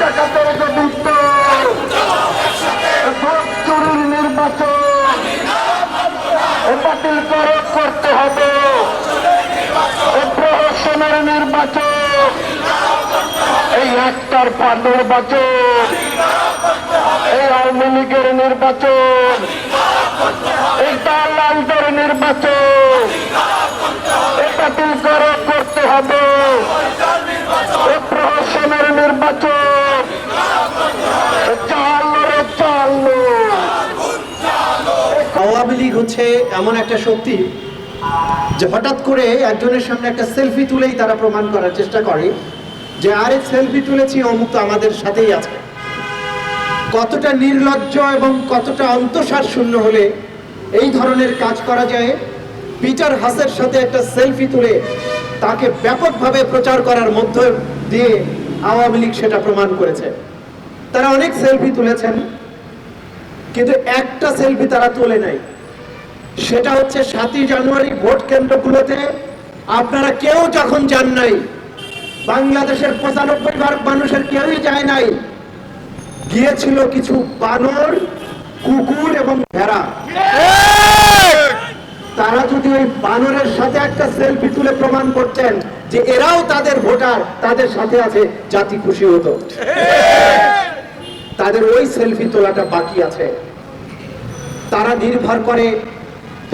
ডাকাতের গদিত্ব চুরির নির্বাচন বাতিল করতে হবে। প্রহসনের নির্বাচন, এই একতরফা নির্বাচন, এই আওয়ামী লীগের নির্বাচন, এই দালালদের নির্বাচন বাতিল করতে হবে। এই প্রহসনের নির্বাচন চালু। আওয়ামী লীগ হচ্ছে এমন একটা শক্তি যে হঠাৎ করে একজনের সামনে একটা সেলফি তুলেই তারা প্রমাণ করার চেষ্টা করে যে আরে সেলফি তুলেছি, অমুক তো আমাদের সাথেই আছে। কতটা নির্লজ্জ এবং কতটা অন্তঃসার শূন্য হলে এই ধরনের কাজ করা যায়। পিটার হাসের সাথে একটা সেলফি তুলে তাকে ব্যাপকভাবে প্রচার করার মধ্য দিয়ে আওয়ামী লীগ সেটা প্রমাণ করেছে। তারা অনেক সেলফি তুলেছেন, কিন্তু একটা সেলফি তারা তোলে নাই। সেটা হচ্ছে 7ই জানুয়ারি ভোট কেন্দ্রগুলোতে আপনারা কেউ যখন যান নাই, বাংলাদেশের 95% মানুষের কেউই যায় নাই, গিয়েছিল কিছু বানর, কুকুর এবং ভেড়া। তারা যদি ওই বানরের সাথে একটা সেলফি তুলে প্রমাণ করতেন যে এরাও তাদের ভোটার, তাদের সাথে আছে, জাতি খুশি হতো। তাদের ওই সেলফি তোলাটা বাকি আছে। তারা নির্ভর করে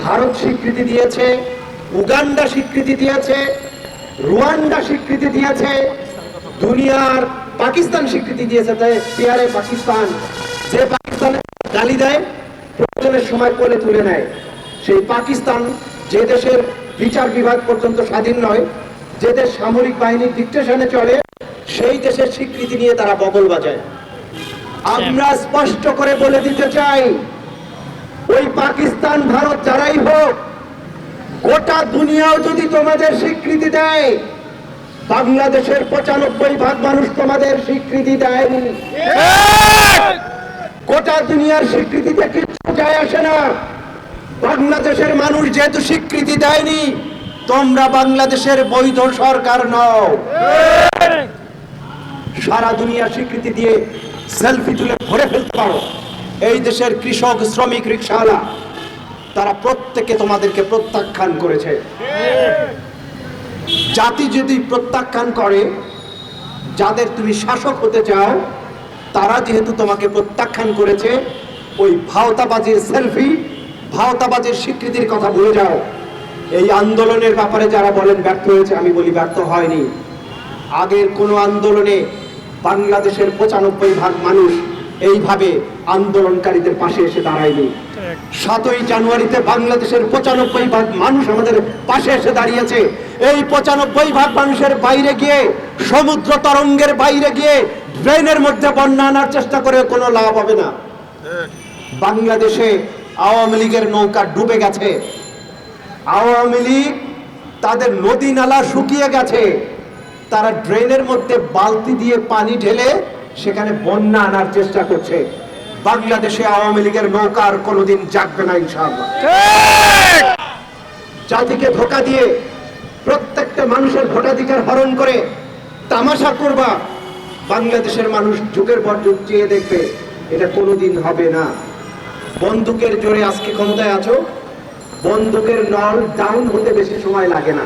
ভারত স্বীকৃতি দিয়েছে, উগান্ডা স্বীকৃতি দিয়েছে, রুয়ান্ডা স্বীকৃতি দিয়েছে, দুনিয়ার পাকিস্তান স্বীকৃতি দিয়েছে। তাই পিয়ারে পাকিস্তান, যে পাকিস্তানে গালি দেয় প্রয়োজনের সময় কোলে তুলে নেয়, সেই পাকিস্তান যে দেশের বিচার বিভাগ পর্যন্ত স্বাধীন নয়, যে দেশ সামরিক বাহিনীর ডিকটেশনে চলে, সেই দেশের স্বীকৃতি নিয়ে তারা বগল বাজায়। আমরা স্পষ্ট করে বলে দিতে চাই, ওই পাকিস্তান ভারত যারাই হোক, গোটা দুনিয়াও যদি তোমাদের স্বীকৃতি দেয়, বাংলাদেশের 95% মানুষ তোমাদের স্বীকৃতি দেয়নি। গোটা দুনিয়ার স্বীকৃতিতে কিছু যায় আসে না। বাংলাদেশের মানুষ যেহেতু স্বীকৃতি দেয়নি, তোমরা বাংলাদেশের বৈধ সরকার নও। সারা দুনিয়ার স্বীকৃতি দিয়ে সেলফি তুলে ভরে ফেলতে পারো। এই দেশের কৃষক, শ্রমিক, রিকশাওয়ালা, তারা প্রত্যেকে তোমাদেরকে প্রত্যাখ্যান করেছে। জাতি যদি প্রত্যাখ্যান করে, যাদের তুমি শাসক হতে চাও, তারা যেহেতু তোমাকে প্রত্যাখ্যান করেছে, ওই ভাওতাবাজির সেলফি, ভাওতাবাজির স্বীকৃতির কথা ভুলে যাও। এই আন্দোলনের ব্যাপারে যারা বলেন ব্যর্থ হয়েছে, আমি বলি ব্যর্থ হয়নি। আগের কোনো আন্দোলনে বাংলাদেশের 95% মানুষ এইভাবে আন্দোলনকারীদের পাশে এসে দাঁড়ায়নি। 7ই জানুয়ারিতে বাংলাদেশের 95% মানুষ আমাদের পাশে এসে দাঁড়িয়েছে। এই 95% মানুষের বাইরে গিয়ে, সমুদ্র তরঙ্গের বাইরে গিয়ে ড্রেনের মধ্যে বন্যা আনার চেষ্টা করে কোনো লাভ হবে না। বাংলাদেশে আওয়ামী লীগের নৌকা ডুবে গেছে, আওয়ামী লীগ তাদের নদী নালা শুকিয়ে গেছে, তারা ড্রেনের মধ্যে বালতি দিয়ে পানি ঢেলে সেখানে বন্যা আনার চেষ্টা করছে। বাংলাদেশে আওয়ামী লীগের নৌকা আর কোনোদিন জাগবে না ইনশাআল্লাহ। জাতিকে ধোঁকা দিয়ে প্রত্যেকটা মানুষের ভোটাধিকার হরণ করে তামাশা করবা, বাংলাদেশের মানুষ যুগের পর যুগ চেয়ে দেখবে, এটা কোনোদিন হবে না। বন্দুকের জোরে আজকে ক্ষমতায় আছো, বন্দুকের নল ডাউন হতে বেশি সময় লাগে না।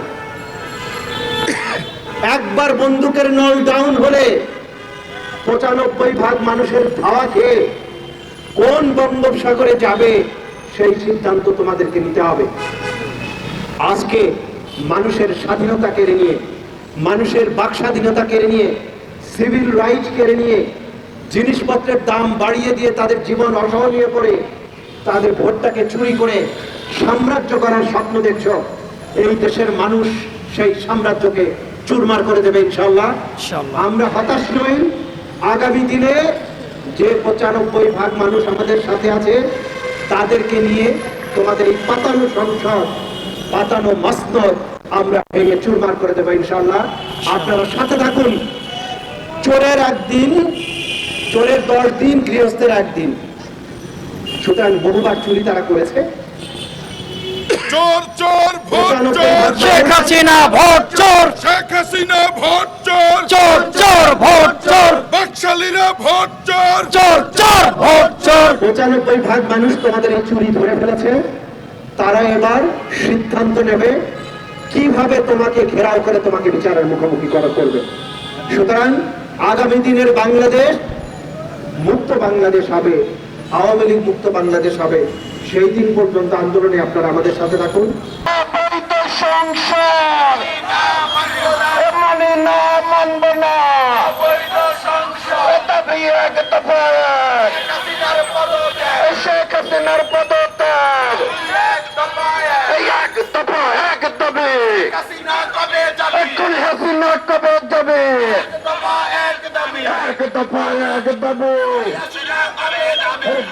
একবার বন্দুকের নল ডাউন হলে 95% মানুষের ধাওয়া খেয়ে কোন বঙ্গোপসাগরে যাবে সেই সিদ্ধান্ত তোমাদেরকে নিতে হবে। আজকে মানুষের স্বাধীনতা কেড়ে নিয়ে, মানুষের বাক স্বাধীনতা কেড়ে নিয়ে, সিভিল রাইট কেড়ে নিয়ে, জিনিসপত্রের দাম বাড়িয়ে দিয়ে তাদের জীবন অসহনীয় করে, তাদের ভোটটাকে চুরি করে সাম্রাজ্য করার স্বপ্ন দেখছ। এই দেশের মানুষ সেই সাম্রাজ্যকে চুরমার করে দেবে ইনশাআল্লাহ। আমরা হতাশ নই। আগামী দিনে যে 95% মানুষ আমাদের সাথে আছে, তাদেরকে নিয়ে তোমাদের এই পাতানো সংসদ, পাতানো মসনদ আমরা ভেঙে চুরমার করে দেবো ইনশাআল্লাহ। আপনারা সাথে থাকুন। চোরের একদিন, চোরের 10 দিন, গৃহস্থের একদিন। সুতরাং বহুবার চুরি তারা করেছে। চোর চোর ভোট চোর, শেখ হাসিনা ভোট চোর, শেখ হাসিনা ভোট চোর, চোর চোর ভোট চোর, বাকশালীরা ভোট চোর, চোর চোর ভোট চোর। 95% মানুষ তোমাদের এই চুরি ধরে ফেলেছে। তারা এবার সিদ্ধান্ত নেবে কিভাবে তোমাকে ঘেরাও করে তোমাকে বিচারের মুখোমুখি করবে। সুতরাং আগামী দিনের বাংলাদেশ মুক্ত বাংলাদেশ হবে, আওয়ামী লীগ মুক্ত বাংলাদেশ হবে। সেই দিন পর্যন্ত আন্দোলনে আপনারা আমাদের সাথে থাকুন। অবৈধ সংসদ মানে না, মানব না। দাবি এক দফা এক। এই শেখ হাসিনার পদত্যাগ, এই এক দফা এক দাবি। এখন হাসিনা কবে যাবে? এক দফা এক দাবি।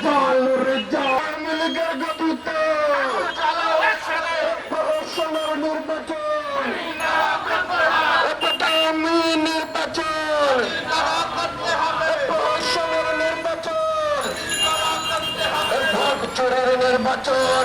জাল রে জাল, আওয়ামী লীগের গতিতে প্রহসনের নির্বাচন, দামি নির্বাচন, প্রহসনের নির্বাচন, ভাগ চোরের নির্বাচন।